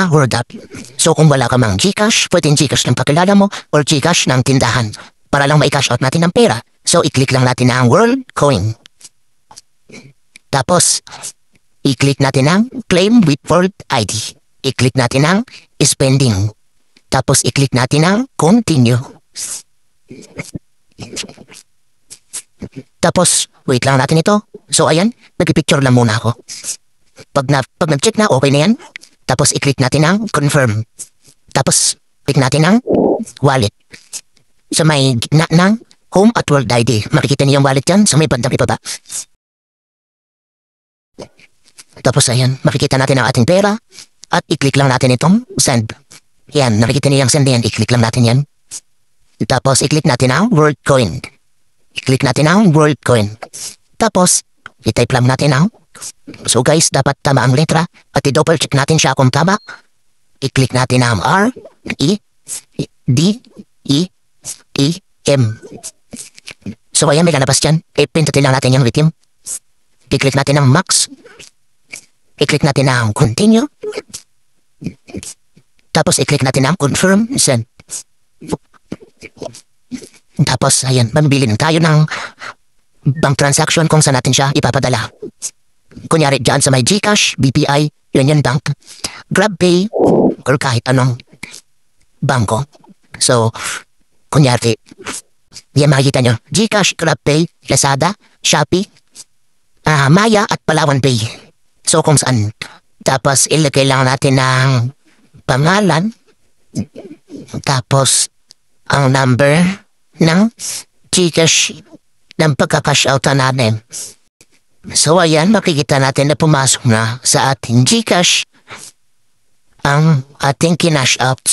word up. So kung wala ka mang GCash, pwedeng GCash ng pakilala mo or GCash ng tindahan para lang mai-cash out natin ng pera. So i-click lang natin ang World Coin. Tapos, i-click natin ang Claim with World ID. I-click natin ang Spending. Tapos i-click natin ang Continue. Tapos, wait lang natin ito. So ayan, nag-picture lang muna ako. Pag nag-check na, okay na yan. Tapos i-click natin ang Confirm. Tapos, click natin ang Wallet. Sa may gitna ng Home at World ID. Makikita niyo yung wallet dyan sa may bandang ibaba. Tapos ayan, makikita natin ang ating pera. At i-click lang natin itong Send. Yan, nakikita niyo yung Send yan. I-click lang natin yan. Tapos i-click natin ang World Coin. I-click natin ang World Coin. Tapos, i-type lang natin ang. So guys, dapat tama ang letra. At i-double check natin siya kung tama. I-click natin ang R, E, D, E, E, M. So ayan, may lalabas dyan. I-pindutin lang natin yung lithium. I-click natin ang Max. I-click natin ang Continue. Tapos i-click natin ang Confirm, Send. Tapos ayan, mamibili na tayo ng bank transaction kung saan natin siya ipapadala. Kunyari dyan sa may GCash, BPI, Union Bank, GrabPay, or kahit anong bangko. So, kunyari, yan makikita nyo, GCash, GrabPay, Lazada, Shopee, Maya at Palawan Pay. So kung saan. Tapos ilagay lang natin ng pangalan. Tapos ang number ng GCash ng pagka-cash out natin. So ayan, makikita natin na pumasok na sa ating GCash ang ating kinash out.